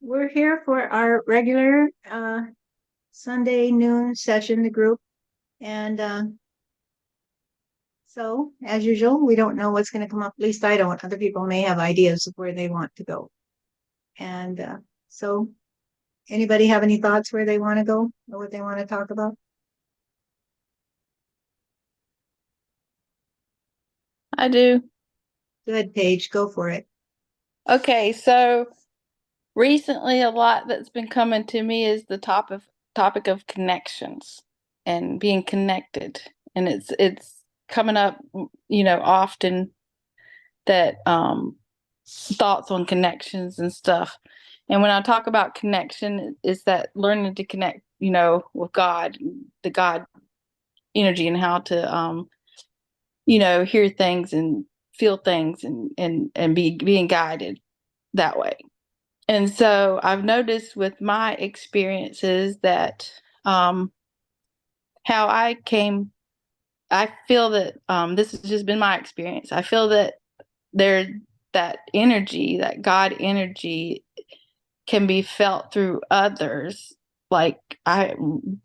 We're here for our regular Sunday noon session, the group. And so, as usual, we don't know what's going to come up. At least I don't. Other people may have ideas of where they want to go. And so, anybody have any thoughts where they want to go or what they want to talk about? I do. Good, Paige, go for it. Okay, so recently a lot that's been coming to me is the topic of connections and being connected. And it's coming up, often that thoughts on connections and stuff. And when I talk about connection, is that learning to connect, with God, the God energy and how to hear things and feel things and being guided that way. And so I've noticed with my experiences that how I feel that this has just been my experience. I feel that there, that energy, that God energy can be felt through others. Like, I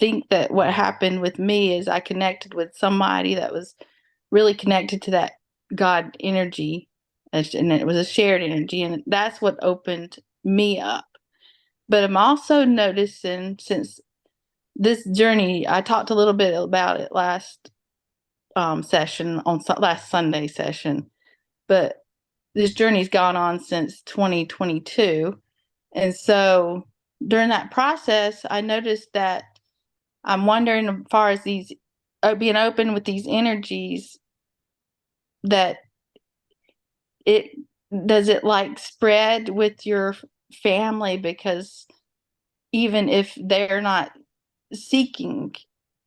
think that what happened with me is I connected with somebody that was really connected to that God energy, and it was a shared energy, and that's what opened me up. But I'm also noticing, since this journey, I talked a little bit about it last session, on last Sunday session, but this journey's gone on since 2022. And so during that process, I noticed that I'm wondering, as far as these being open with these energies, that it does it like spread with your family, because even if they're not seeking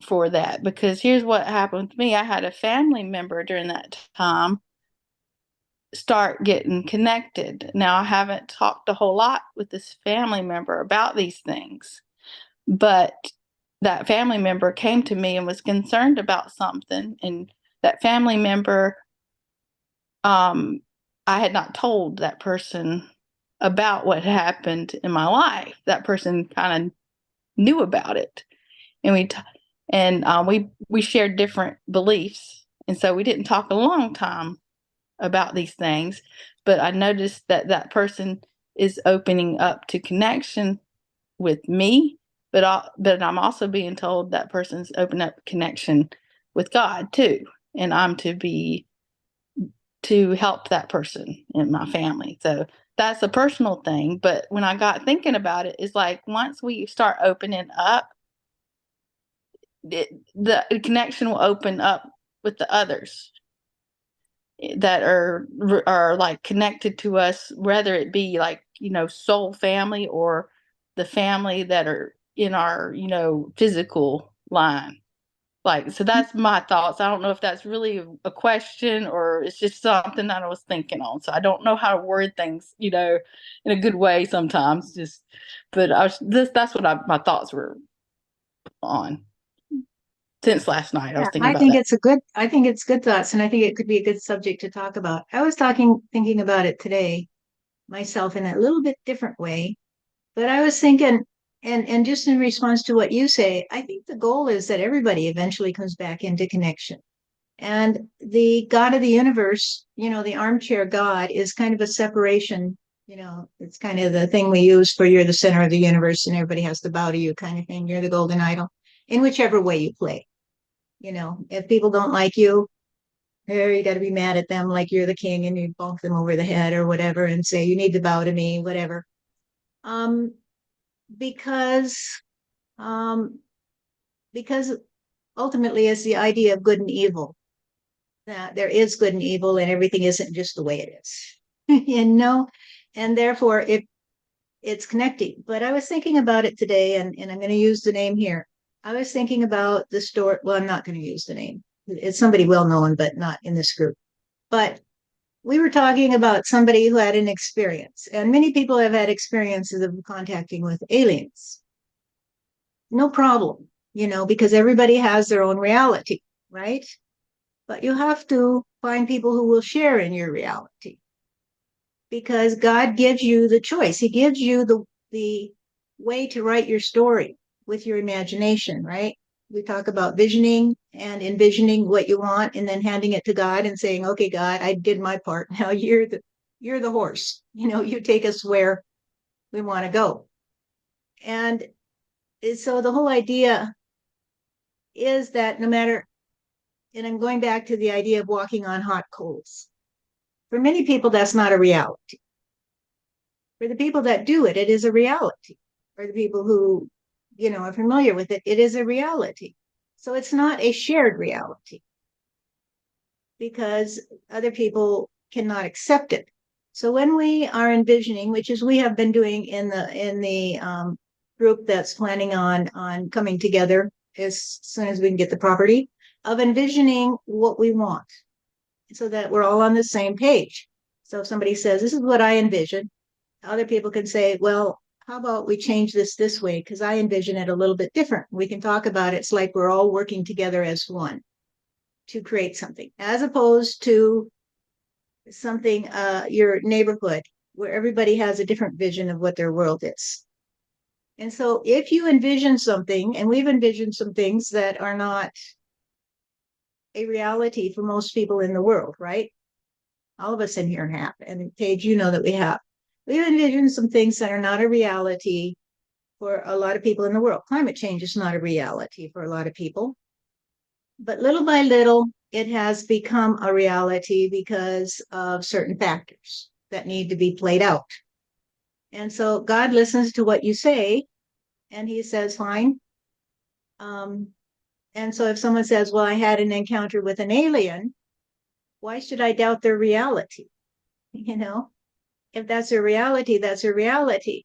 for that. Because here's what happened with me: I had a family member during that time start getting connected. Now, I haven't talked a whole lot with this family member about these things, but that family member came to me and was concerned about something. And that family member, um, I had not told that person about what happened in my life. That person kind of knew about it, and we shared different beliefs, and so we didn't talk a long time about these things. But I noticed that that person is opening up to connection with me, but I'm also being told that person's opening up connection with God too, and I'm to help that person in my family. So that's a personal thing. But when I got thinking about it, it's like, once we start opening up, the connection will open up with the others that are like connected to us, whether it be like, soul family, or the family that are in our, physical line. Like, so that's my thoughts. I don't know if that's really a question, or it's just something that I was thinking on. So I don't know how to word things, in a good way sometimes. Just, but that's what my thoughts were on since last night. I was Yeah, thinking about that. I think it's good thoughts, and I think it could be a good subject to talk about. I was thinking about it today myself in a little bit different way. But I was thinking, and just in response to what you say, I think the goal is that everybody eventually comes back into connection. And the God of the universe, the armchair God, is kind of a separation. It's kind of the thing we use for you're the center of the universe and everybody has to bow to you kind of thing. You're the golden idol in whichever way you play. If people don't like you, you got to be mad at them like you're the king and you bonk them over the head or whatever and say, you need to bow to me, whatever. Um, because um, because ultimately it's the idea of good and evil, that there is good and evil and everything isn't just the way it is. And therefore it's connecting. But I was thinking about it today, and I'm going to use the name here. I was thinking about the story. Well, I'm not going to use the name. It's somebody well known, but not in this group. But we were talking about somebody who had an experience, and many people have had experiences of contacting with aliens. No problem, because everybody has their own reality, right? But you have to find people who will share in your reality, because God gives you the choice. He gives you the way to write your story with your imagination, right? We talk about visioning and envisioning what you want and then handing it to God and saying, okay, God, I did my part. Now you're the horse. You take us where we want to go. And so the whole idea is that no matter, and I'm going back to the idea of walking on hot coals. For many people, that's not a reality. For the people that do it, it is a reality. For the people who, are familiar with it, it is a reality. So it's not a shared reality because other people cannot accept it. So when we are envisioning, which is we have been doing in the group that's planning on coming together as soon as we can get the property, of envisioning what we want so that we're all on the same page. So if somebody says, this is what I envision, other people can say, well, how about we change this way? Because I envision it a little bit different. We can talk about it. It's like we're all working together as one to create something, as opposed to something, your neighborhood, where everybody has a different vision of what their world is. And so if you envision something, and we've envisioned some things that are not a reality for most people in the world, right? All of us in here have, and Paige, that we have. We've envisioned some things that are not a reality for a lot of people in the world. Climate change is not a reality for a lot of people. But little by little, it has become a reality because of certain factors that need to be played out. And so God listens to what you say, and he says, fine. And so if someone says, well, I had an encounter with an alien, why should I doubt their reality? If that's a reality, that's a reality.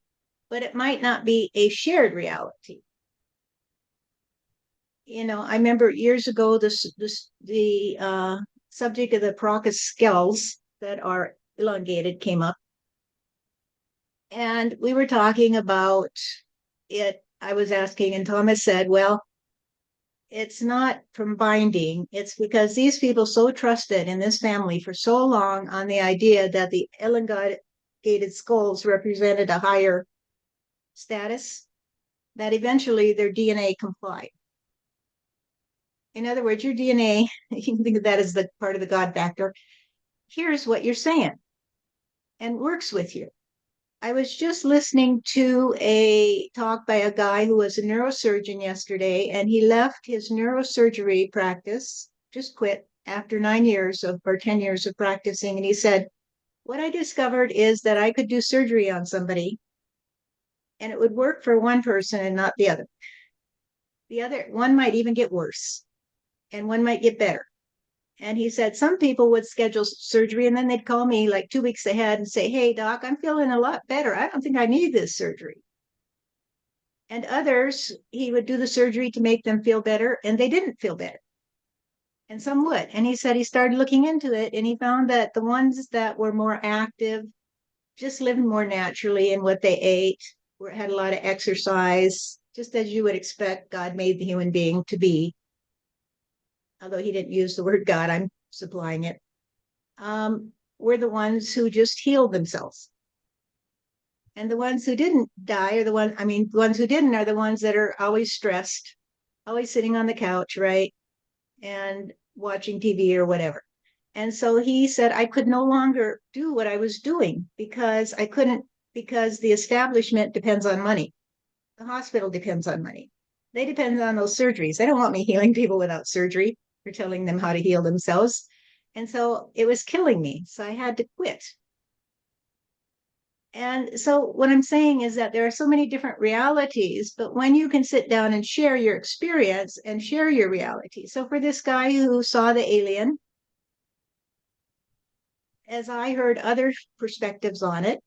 But it might not be a shared reality. I remember years ago, the subject of the Paracas skulls that are elongated came up. And we were talking about it. I was asking, and Thomas said, well, it's not from binding. It's because these people so trusted in this family for so long on the idea that the elongated skulls represented a higher status that eventually their DNA complied. In other words, your DNA, you can think of that as the part of the God factor, here's what you're saying and works with you. I was just listening to a talk by a guy who was a neurosurgeon yesterday, and he left his neurosurgery practice, just quit after 10 years of practicing. And he said, what I discovered is that I could do surgery on somebody and it would work for one person and not the other. The other one might even get worse and one might get better. And he said some people would schedule surgery and then they'd call me like 2 weeks ahead and say, hey, doc, I'm feeling a lot better. I don't think I need this surgery. And others, he would do the surgery to make them feel better and they didn't feel better. And some would. And he said he started looking into it and he found that the ones that were more active, just living more naturally in what they ate, had a lot of exercise, just as you would expect God made the human being to be. Although he didn't use the word God, I'm supplying it, were the ones who just healed themselves. And the ones who didn't die are the ones who didn't are the ones that are always stressed, always sitting on the couch, right? And watching TV or whatever. And so he said, I could no longer do what I was doing because the establishment depends on money. The hospital depends on money. They depend on those surgeries. They don't want me healing people without surgery or telling them how to heal themselves. And so it was killing me. So I had to quit. And so what I'm saying is that there are so many different realities, but when you can sit down and share your experience and share your reality. So for this guy who saw the alien, as I heard other perspectives on it,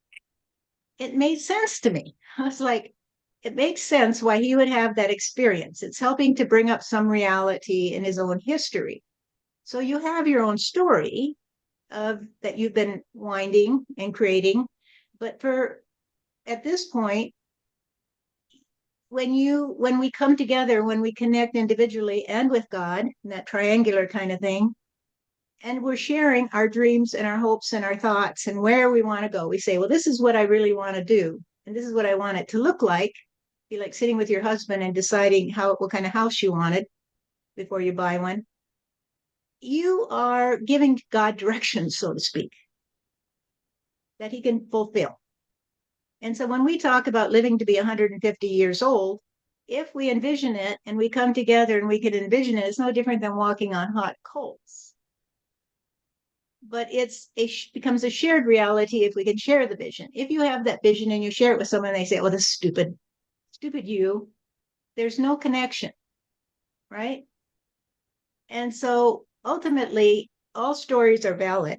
it made sense to me. I was like, it makes sense why he would have that experience. It's helping to bring up some reality in his own history. So you have your own story of that you've been winding and creating. But at this point, when we come together, when we connect individually and with God, that triangular kind of thing, and we're sharing our dreams and our hopes and our thoughts and where we want to go, we say, well, this is what I really want to do. and this is what I want it to look like. Be like sitting with your husband and deciding what kind of house you wanted before you buy one. You are giving God directions, so to speak, that he can fulfill. And so when we talk about living to be 150 years old, if we envision it and we come together and we can envision it, it's no different than walking on hot coals. But becomes a shared reality if we can share the vision. If you have that vision and you share it with someone, they say, "Well, this is stupid you." There's no connection, right? And so ultimately, all stories are valid.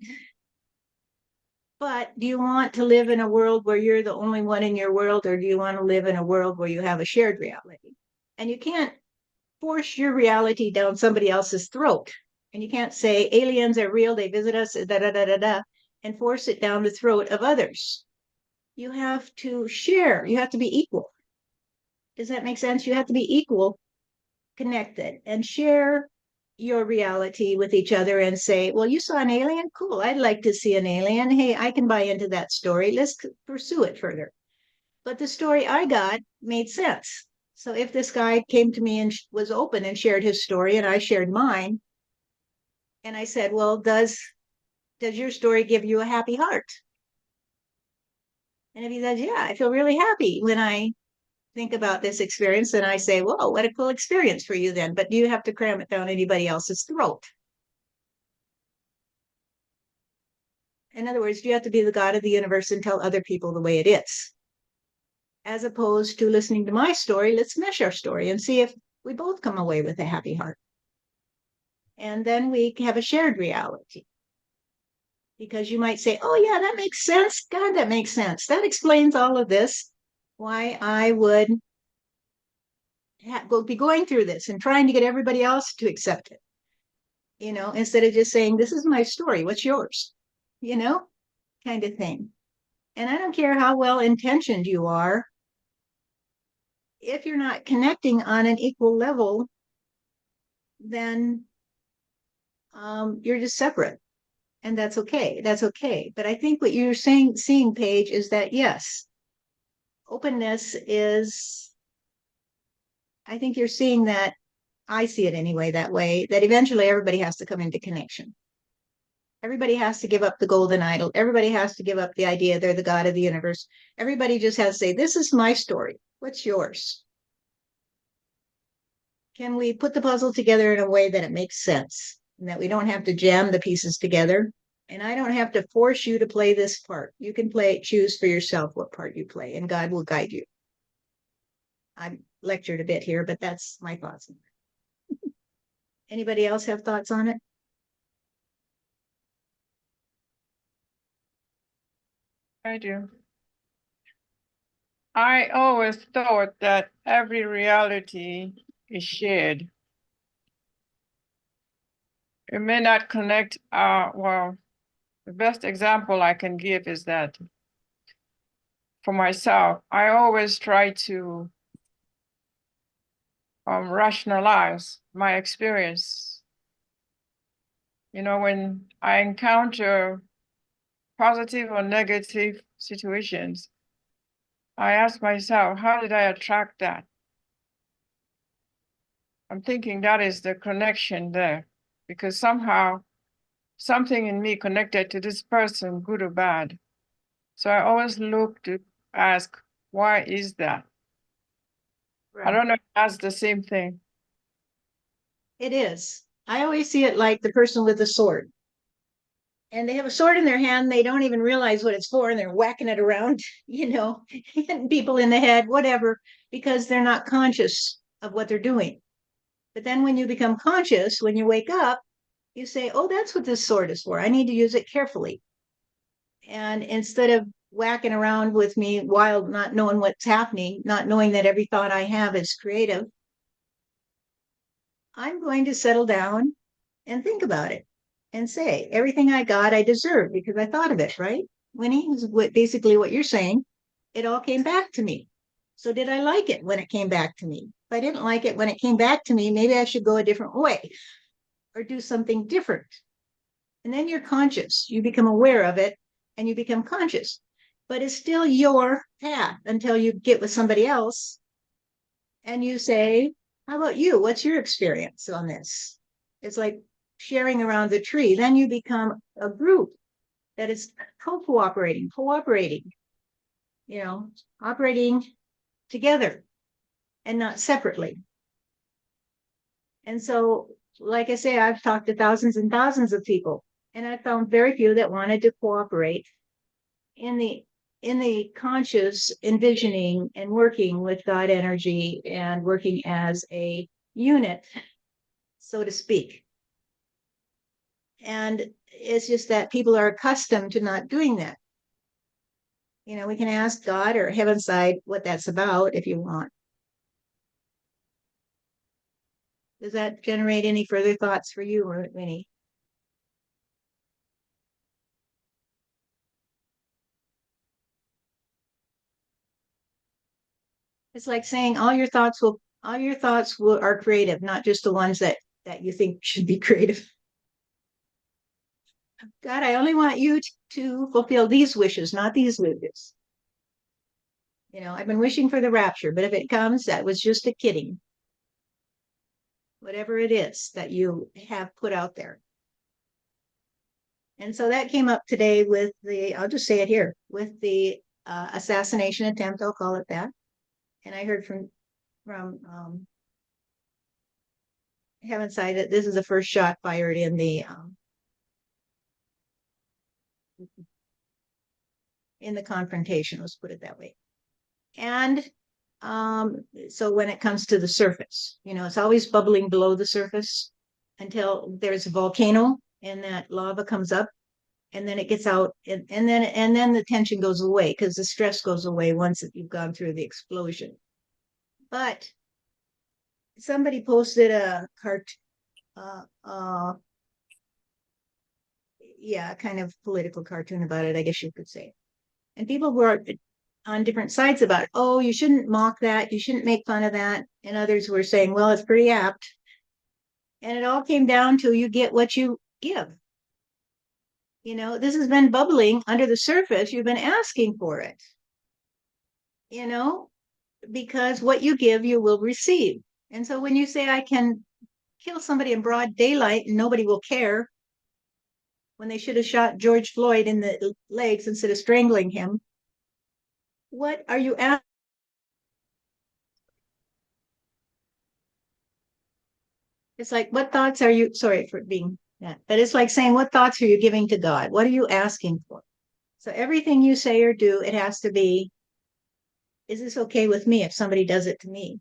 But do you want to live in a world where you're the only one in your world, or do you want to live in a world where you have a shared reality? And you can't force your reality down somebody else's throat. And you can't say aliens are real, they visit us, da da da da da, and force it down the throat of others. You have to share, you have to be equal. Does that make sense? You have to be equal, connected, and share your reality with each other and say, well, you saw an alien? Cool. I'd like to see an alien. Hey, I can buy into that story. Let's pursue it further. But the story I got made sense. So if this guy came to me and was open and shared his story and I shared mine, and I said, well, does your story give you a happy heart? And if he says, yeah, I feel really happy when I think about this experience, and I say, whoa, what a cool experience for you then. But do you have to cram it down anybody else's throat? In other words, do you have to be the God of the universe and tell other people the way it is? As opposed to listening to my story, let's mesh our story and see if we both come away with a happy heart. And then we have a shared reality. Because you might say, oh, yeah, that makes sense. God, that makes sense. That explains all of this, why I would be going through this and trying to get everybody else to accept it. Instead of just saying, this is my story, what's yours? Kind of thing. And I don't care how well intentioned you are, if you're not connecting on an equal level, then you're just separate. And that's okay. That's okay. But I think what you're seeing, Paige, is that yes, openness is, I think you're seeing that, I see it anyway, that way, that eventually everybody has to come into connection. Everybody has to give up the golden idol. Everybody has to give up the idea they're the God of the universe. Everybody just has to say, this is my story. What's yours? Can we put the puzzle together in a way that it makes sense and that we don't have to jam the pieces together? And I don't have to force you to play this part. You can choose for yourself what part you play, and God will guide you. I've lectured a bit here, but that's my thoughts. Anybody else have thoughts on it? I do. I always thought that every reality is shared. It may not connect, well, the best example I can give is that for myself, I always try to rationalize my experience. When I encounter positive or negative situations, I ask myself, how did I attract that? I'm thinking that is the connection there, because somehow something in me connected to this person, good or bad. So I always look to ask, why is that? Right. I don't know if that's the same thing. It is. I always see it like the person with the sword. And they have a sword in their hand, they don't even realize what it's for, and they're whacking it around, hitting people in the head, whatever, because they're not conscious of what they're doing. But then when you become conscious, when you wake up, you say, oh, that's what this sword is for. I need to use it carefully. And instead of whacking around with me wild, not knowing what's happening, not knowing that every thought I have is creative, I'm going to settle down and think about it and say, everything I got, I deserve because I thought of it, right? Winnie is basically what you're saying. It all came back to me. So did I like it when it came back to me? If I didn't like it when it came back to me, maybe I should go a different way or do something different. And then you're conscious. You become aware of it and you become conscious. but it's still your path until you get with somebody else and you say, how about you? What's your experience on this? It's like sharing around the tree. Then you become a group that is cooperating, operating together and not separately. And so, like I say, I've talked to thousands and thousands of people, and I found very few that wanted to cooperate in the conscious envisioning and working with God energy and working as a unit, so to speak. And it's just that people are accustomed to not doing that. We can ask God or Heavenside what that's about if you want. Does that generate any further thoughts for you, Winnie? It's like saying all your thoughts are creative, not just the ones that you think should be creative. God, I only want you to fulfill these wishes, not these wishes. I've been wishing for the rapture, but if it comes, that was just a kidding. Whatever it is that you have put out there. And so that came up today with I'll just say it here, with the assassination attempt, I'll call it that. And I heard from Heavenside that this is the first shot fired in the confrontation, let's put it that way. And so when it comes to the surface, it's always bubbling below the surface until there's a volcano and that lava comes up, and then it gets out, and then the tension goes away because the stress goes away once you've gone through the explosion. But somebody posted a kind of political cartoon about it, I guess you could say. And people were on different sides about it. Oh, you shouldn't mock that. You shouldn't make fun of that. And others were saying, well, it's pretty apt. And it all came down to you get what you give. This has been bubbling under the surface. You've been asking for it. Because what you give, you will receive. And so when you say, I can kill somebody in broad daylight and nobody will care, when they should have shot George Floyd in the legs instead of strangling him, what are you asking? It's like, what thoughts are you, sorry for being that, but it's like saying, what thoughts are you giving to God? What are you asking for? So everything you say or do, it has to be, is this okay with me if somebody does it to me?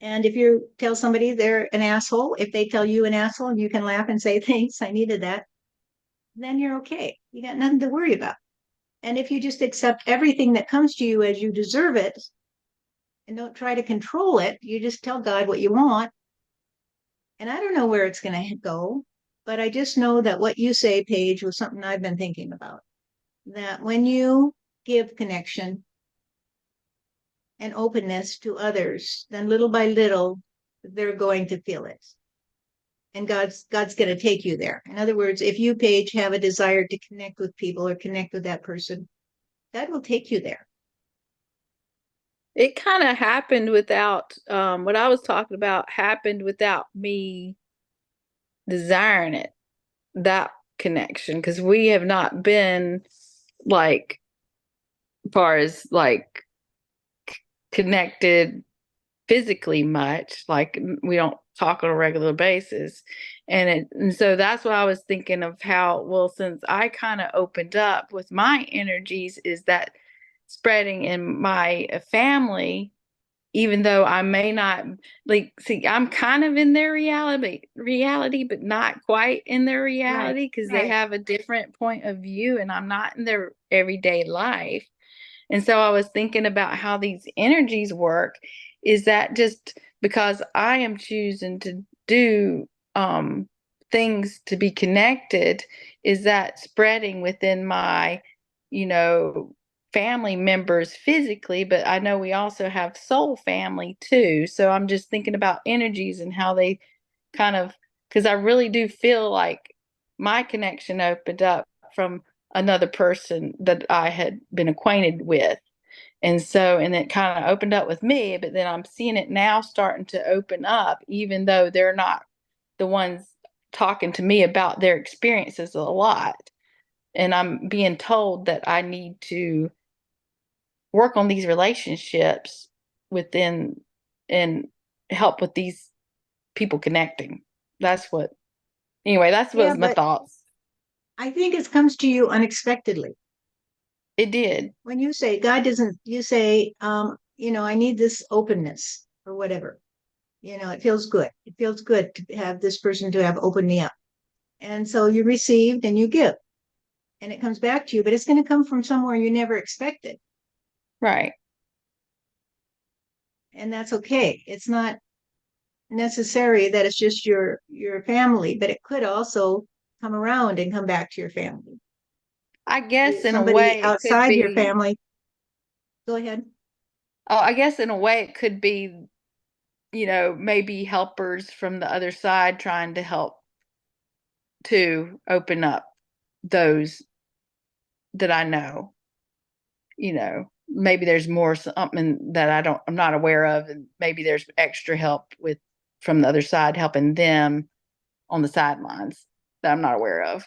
And if you tell somebody they're an asshole, if they tell you an asshole, you can laugh and say, thanks, I needed that. Then you're okay. You got nothing to worry about. And if you just accept everything that comes to you as you deserve it and don't try to control it, you just tell God what you want. And I don't know where it's going to go, but I just know that what you say, Paige, was something I've been thinking about. That when you give connection and openness to others, then little by little, they're going to feel it. And God's going to take you there. In other words, if you, Paige, have a desire to connect with people or connect with that person, God will take you there. It kind of happened without, what I was talking about happened without me desiring it, that connection, because we have not been like, far as like connected physically much, like we don't talk on a regular basis. And so that's what I was thinking of, how, well, since I kind of opened up with my energies, is that spreading in my family, even though I may not see, I'm kind of in their reality, but not quite in their reality, because they have a different point of view and I'm not in their everyday life. And so I was thinking about how these energies work. Is that just because I am choosing to do things to be connected, is that spreading within my, family members physically, but I know we also have soul family too. So I'm just thinking about energies and how they kind of, because I really do feel like my connection opened up from another person that I had been acquainted with. And so, and it kind of opened up with me, but then I'm seeing it now starting to open up, even though they're not the ones talking to me about their experiences a lot. And I'm being told that I need to work on these relationships within and help with these people connecting. That's what, anyway, that's Yeah, was my but thoughts. I think it comes to you unexpectedly. It did. When you say God doesn't, you say, I need this openness or whatever. It feels good. It feels good to have this person to have opened me up. And so you received and you give, and it comes back to you, but it's going to come from somewhere you never expected. Right. And that's okay. It's not necessary that it's just your family, but it could also come around and come back to your family. I guess in a Somebody way it could outside your be, family. Go ahead. oh, I guess in a way it could be, maybe helpers from the other side trying to help to open up those that I know. Maybe there's more something that I'm not aware of, and maybe there's extra help with from the other side helping them on the sidelines that I'm not aware of.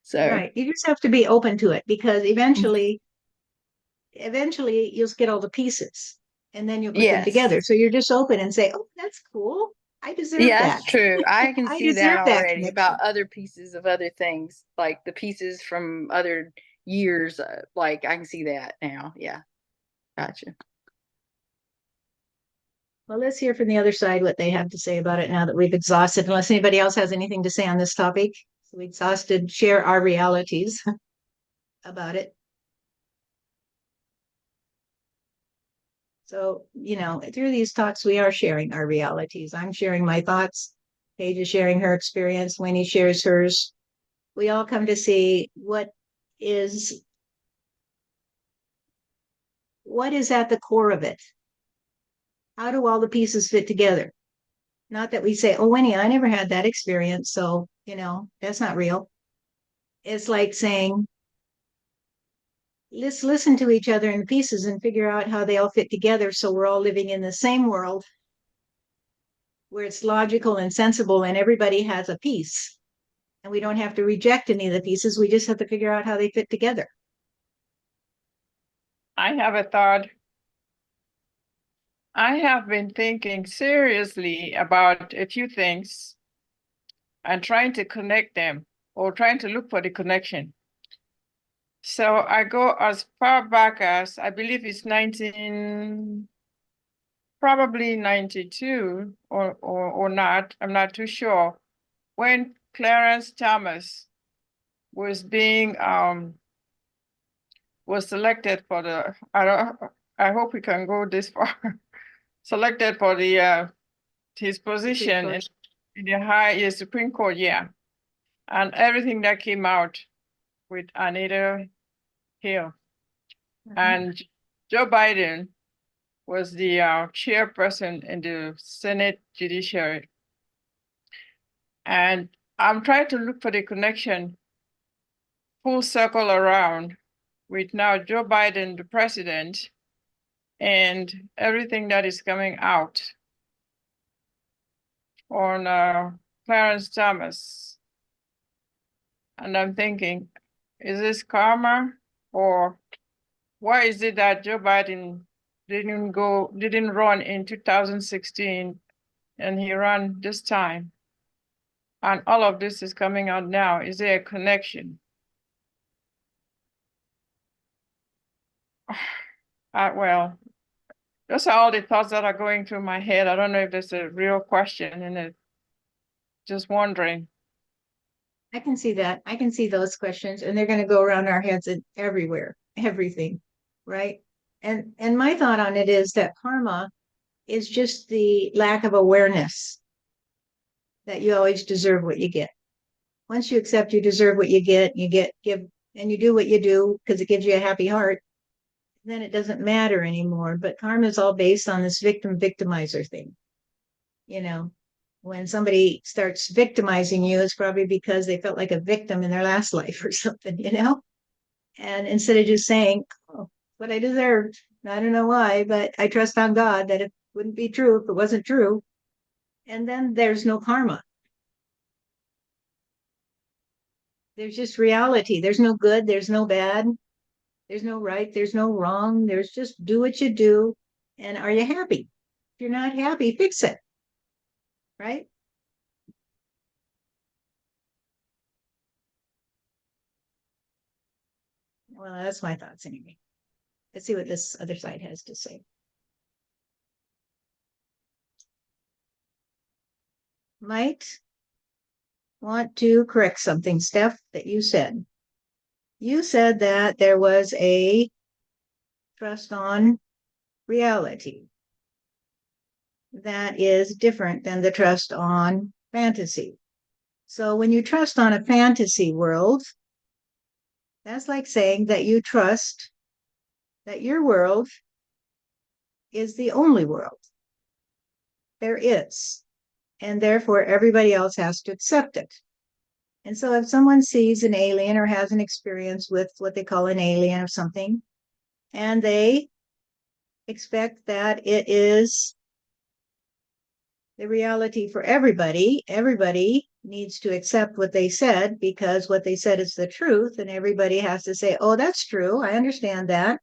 So, Right. You just have to be open to it, because eventually you'll get all the pieces and then you'll put them yes. together. So you're just open and say, oh, that's cool. I deserve Yeah, that. that's true. I can I see that deserve that already connection. about other pieces of other things, like the pieces from other years. Like I can see that now. Yeah, gotcha. Well, let's hear from the other side what they have to say about it now that we've exhausted, unless anybody else has anything to say on this topic. So we exhausted, share our realities about it. So, through these talks, we are sharing our realities. I'm sharing my thoughts. Paige is sharing her experience. Winnie shares hers. We all come to see is what is at the core of it. How do all the pieces fit together? Not that we say, oh, Winnie, I never had that experience. So, that's not real. It's like saying, let's listen to each other in pieces and figure out how they all fit together. So we're all living in the same world where it's logical and sensible and everybody has a piece. And we don't have to reject any of the pieces. We just have to figure out how they fit together. I have a thought. I have been thinking seriously about a few things and trying to connect them, or trying to look for the connection. So I go as far back as, I believe it's probably 92 or not, I'm not too sure, when Clarence Thomas was was selected for I hope we can go this far, selected for his position in the Supreme Court, yeah. And everything that came out with Anita Hill. Mm-hmm. And Joe Biden was the chairperson in the Senate Judiciary. And I'm trying to look for the connection, full circle around, with now Joe Biden, the president, and everything that is coming out on Clarence Thomas. And I'm thinking, is this karma, or why is it that Joe Biden didn't run in 2016 and he ran this time? And all of this is coming out now. Is there a connection? Well, those are all the thoughts that are going through my head. I don't know if there's a real question in it. Just wondering. I can see that. I can see those questions, and they're going to go around our heads and everywhere, everything, right? And my thought on it is that karma is just the lack of awareness that you always deserve what you get. Once you accept you deserve what you get, give, and you do what you do because it gives you a happy heart, then it doesn't matter anymore. But karma is all based on this victimizer thing. When somebody starts victimizing you, it's probably because they felt like a victim in their last life or something, And instead of just saying, oh, what I deserved, I don't know why, but I trust on God that it wouldn't be true if it wasn't true. And then there's no karma. There's just reality. There's no good. There's no bad. There's no right. There's no wrong. There's just do what you do. And are you happy? If you're not happy, fix it. Right? Well, that's my thoughts anyway. Let's see what this other side has to say. Might want to correct something, Steph, that you said. You said that there was a trust on reality that is different than the trust on fantasy. So when you trust on a fantasy world, that's like saying that you trust that your world is the only world there is, and therefore everybody else has to accept it. And so if someone sees an alien or has an experience with what they call an alien or something, and they expect that it is the reality for everybody, everybody needs to accept what they said because what they said is the truth, and everybody has to say, oh, that's true, I understand that.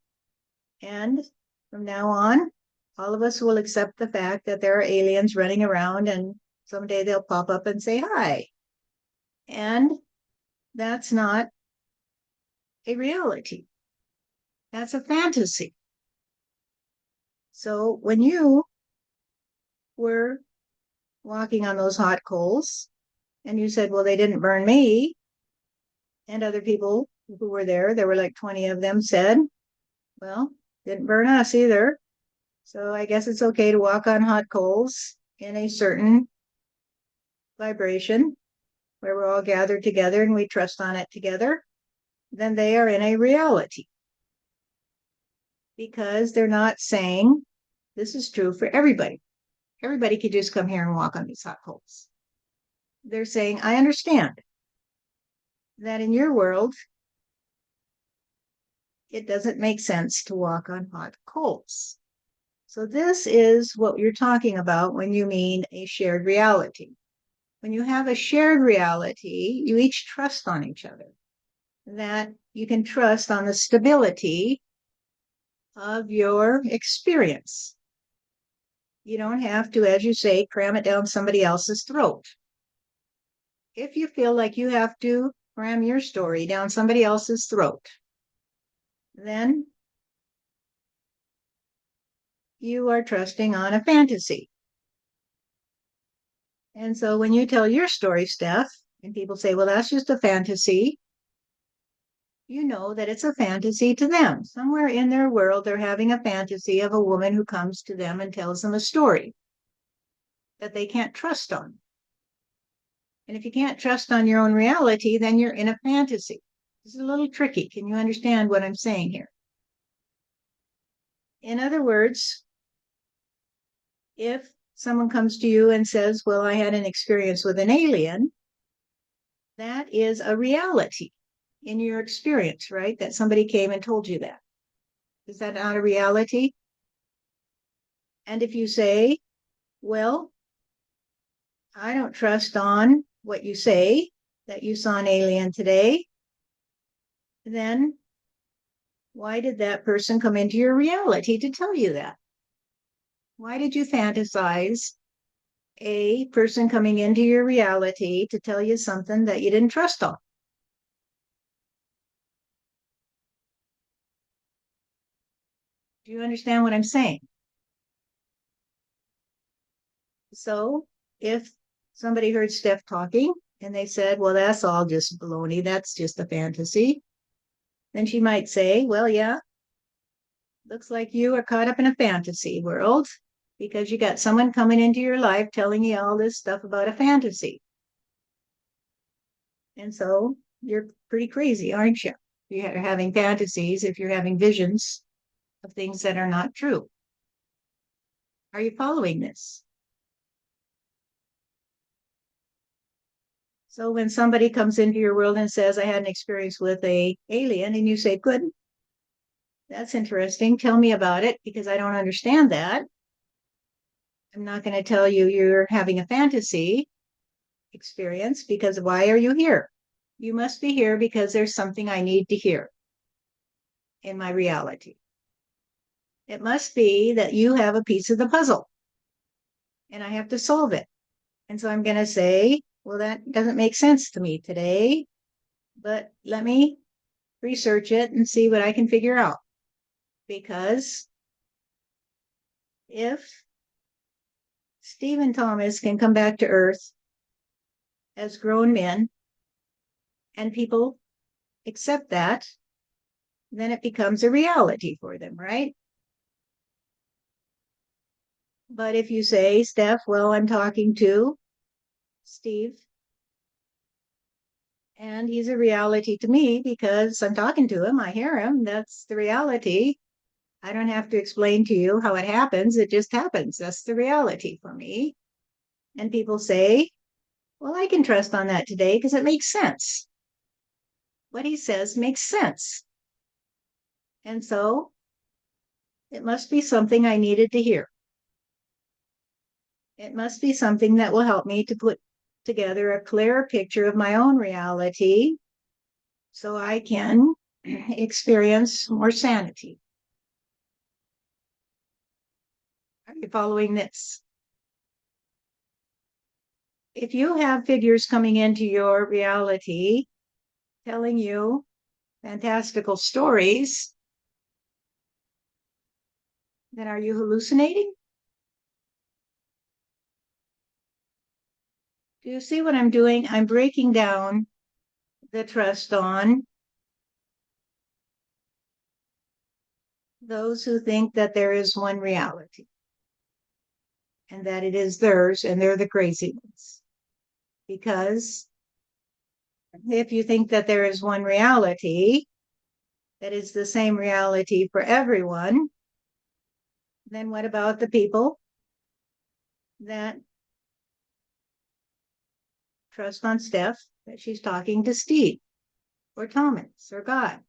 And from now on, all of us will accept the fact that there are aliens running around, and someday they'll pop up and say hi. And that's not a reality. That's a fantasy. So when you were walking on those hot coals and you said, well, they didn't burn me, and other people who were there were like 20 of them, said, well, didn't burn us either. So I guess it's okay to walk on hot coals in a certain vibration where we're all gathered together and we trust on it together. Then they are in a reality because they're not saying this is true for everybody. Everybody could just come here and walk on these hot coals. They're saying, I understand that in your world, it doesn't make sense to walk on hot coals. So this is what you're talking about when you mean a shared reality. When you have a shared reality, you each trust on each other. That you can trust on the stability of your experience. You don't have to, as you say, cram it down somebody else's throat. If you feel like you have to cram your story down somebody else's throat, then you are trusting on a fantasy. And so when you tell your story, Steph, and people say, well, that's just a fantasy, you know that it's a fantasy to them. Somewhere in their world, they're having a fantasy of a woman who comes to them and tells them a story that they can't trust on. And if you can't trust on your own reality, then you're in a fantasy. This is a little tricky. Can you understand what I'm saying here? In other words, if someone comes to you and says, well, I had an experience with an alien, that is a reality in your experience, right? That somebody came and told you that. Is that not a reality? And if you say, well, I don't trust on what you say, that you saw an alien today, then why did that person come into your reality to tell you that? Why did you fantasize a person coming into your reality to tell you something that you didn't trust on? Do you understand what I'm saying? So if somebody heard Steph talking and they said, well, that's all just baloney, that's just a fantasy, then she might say, well, yeah, looks like you are caught up in a fantasy world because you got someone coming into your life telling you all this stuff about a fantasy. And so you're pretty crazy, aren't you? You're having fantasies if you're having visions of things that are not true. Are you following this? So when somebody comes into your world and says, I had an experience with a alien, and you say, good, that's interesting. Tell me about it, because I don't understand that. I'm not going to tell you you're having a fantasy experience, because why are you here? You must be here because there's something I need to hear in my reality. It must be that you have a piece of the puzzle and I have to solve it. And so I'm going to say, well, that doesn't make sense to me today, but let me research it and see what I can figure out. Because if Steve and Thomas can come back to Earth as grown men and people accept that, then it becomes a reality for them, right? But if you say, Steph, well, I'm talking to Steve, and he's a reality to me because I'm talking to him, I hear him, that's the reality. I don't have to explain to you how it happens, it just happens. That's the reality for me. And people say, well, I can trust on that today because it makes sense. What he says makes sense. And so it must be something I needed to hear. It must be something that will help me to put together a clearer picture of my own reality so I can experience more sanity. Are you following this? If you have figures coming into your reality telling you fantastical stories, then are you hallucinating? Do you see what I'm doing? I'm breaking down the trust on those who think that there is one reality and that it is theirs and they're the crazy ones. Because if you think that there is one reality that is the same reality for everyone, then what about the people that trust on Steph that she's talking to Steve or Thomas or God?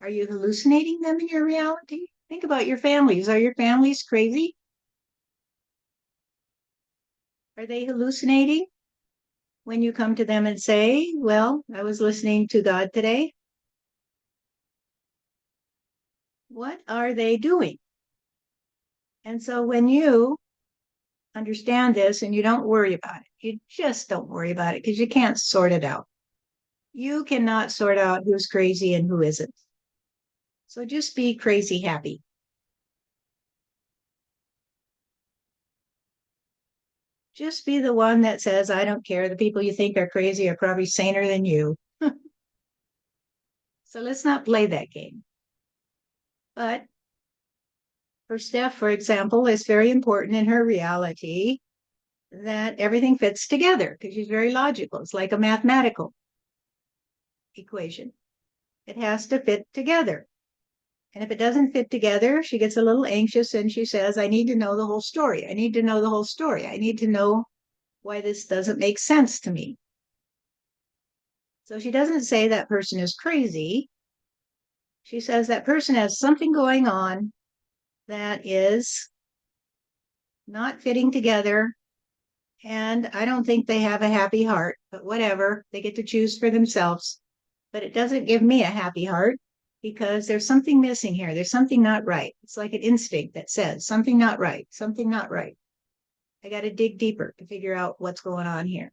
Are you hallucinating them in your reality? Think about your families. Are your families crazy? Are they hallucinating when you come to them and say, well, I was listening to God today? What are they doing? And so when you understand this and you don't worry about it, you just don't worry about it because you can't sort it out. You cannot sort out who's crazy and who isn't. So just be crazy happy. Just be the one that says, I don't care. The people you think are crazy are probably saner than you. So let's not play that game. But for Steph, for example, it's very important in her reality that everything fits together because she's very logical. It's like a mathematical equation. It has to fit together. And if it doesn't fit together, she gets a little anxious and she says, I need to know the whole story. I need to know the whole story. I need to know why this doesn't make sense to me. So she doesn't say that person is crazy. She says that person has something going on that is not fitting together. And I don't think they have a happy heart, but whatever, they get to choose for themselves. But it doesn't give me a happy heart because there's something missing here. There's something not right. It's like an instinct that says something not right, something not right. I got to dig deeper to figure out what's going on here.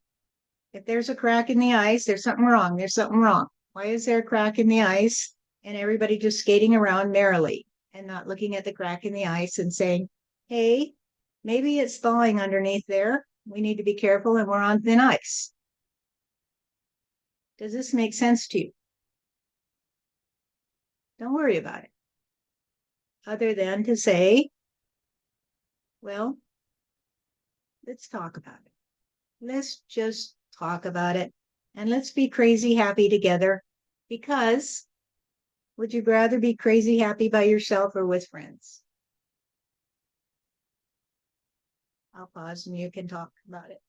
If there's a crack in the ice, there's something wrong. There's something wrong. Why is there a crack in the ice and everybody just skating around merrily and not looking at the crack in the ice and saying, hey, maybe it's thawing underneath there. We need to be careful and we're on thin ice. Does this make sense to you? Don't worry about it. Other than to say, well, let's talk about it. Let's just talk about it and let's be crazy happy together. Because would you rather be crazy happy by yourself or with friends? I'll pause and you can talk about it.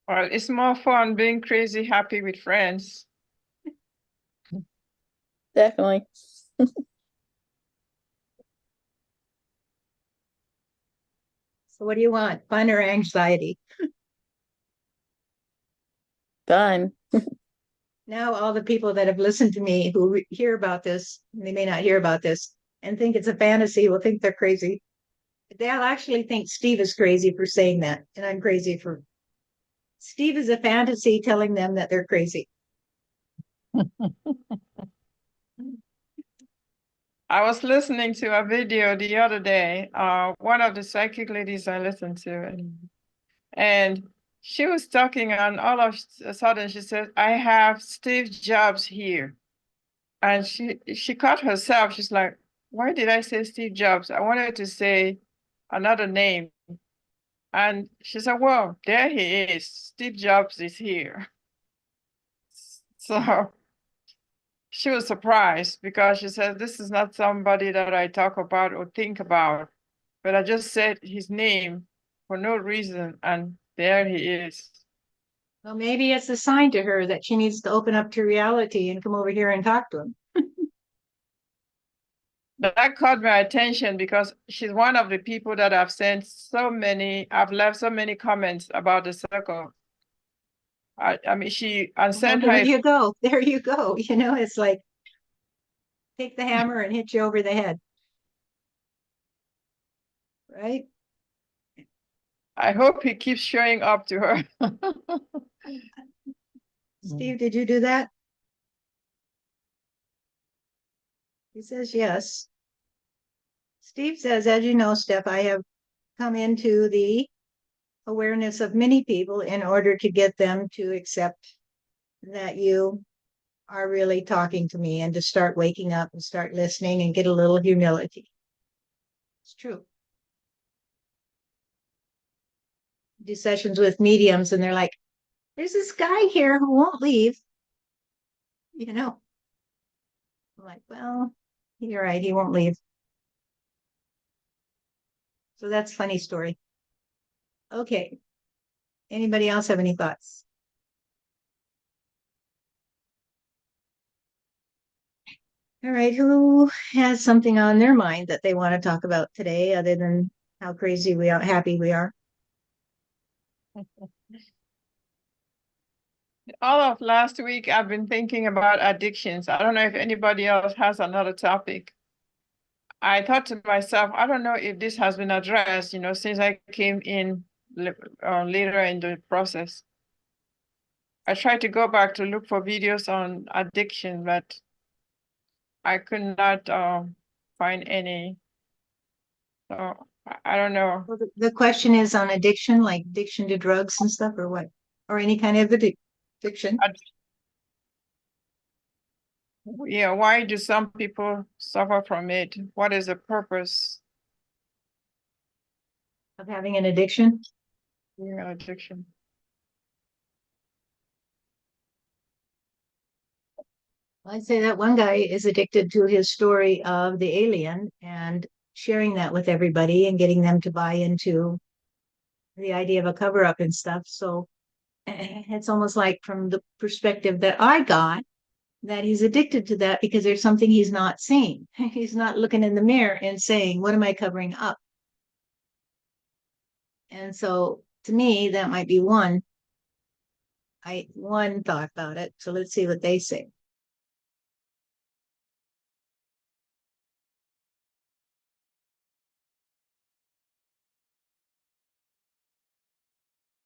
Well, it's more fun being crazy happy with friends. Definitely. So what do you want? Fun or anxiety? Done. Now all the people that have listened to me who hear about this, they may not hear about this and think it's a fantasy, will think they're crazy. They'll actually think Steve is crazy for saying that, and I'm crazy for Steve is a fantasy telling them that they're crazy. I was listening to a video the other day, one of the psychic ladies I listened to, and she was talking, and all of a sudden she said, I have Steve Jobs here. And she caught herself. She's like, why did I say Steve Jobs? I wanted to say another name. And she said, well, there he is. Steve Jobs is here. So she was surprised because she said, this is not somebody that I talk about or think about, but I just said his name for no reason, and there he is. Well, maybe it's a sign to her that she needs to open up to reality and come over here and talk to him. That caught my attention because she's one of the people that I've left so many comments about the circle. I mean, I sent There her, you go. There you go. You know, it's like take the hammer and hit you over the head. Right? I hope he keeps showing up to her. Steve, did you do that? He says yes. Steve says, as you know, Steph, I have come into the awareness of many people in order to get them to accept that you are really talking to me and to start waking up and start listening and get a little humility. It's true. Do sessions with mediums and they're like, there's this guy here who won't leave. You know, I'm like, well, you're right, he won't leave. So that's a funny story. Okay. Anybody else have any thoughts? All right, who has something on their mind that they want to talk about today other than how crazy we are, happy we are? All of last week, I've been thinking about addictions. I don't know if anybody else has another topic. I thought to myself, I don't know if this has been addressed, since I came in later in the process. I tried to go back to look for videos on addiction, but I could not find any. So I don't know. Well, the question is on addiction, like addiction to drugs and stuff, or what? Or any kind of addiction. Yeah, why do some people suffer from it? What is the purpose Of having an addiction. of addiction? I'd say that one guy is addicted to his story of the alien and sharing that with everybody and getting them to buy into the idea of a cover up and stuff. So it's almost like from the perspective that I got, that he's addicted to that because there's something he's not seeing. He's not looking in the mirror and saying, what am I covering up? And so to me, that might be one thought about it. So let's see what they say.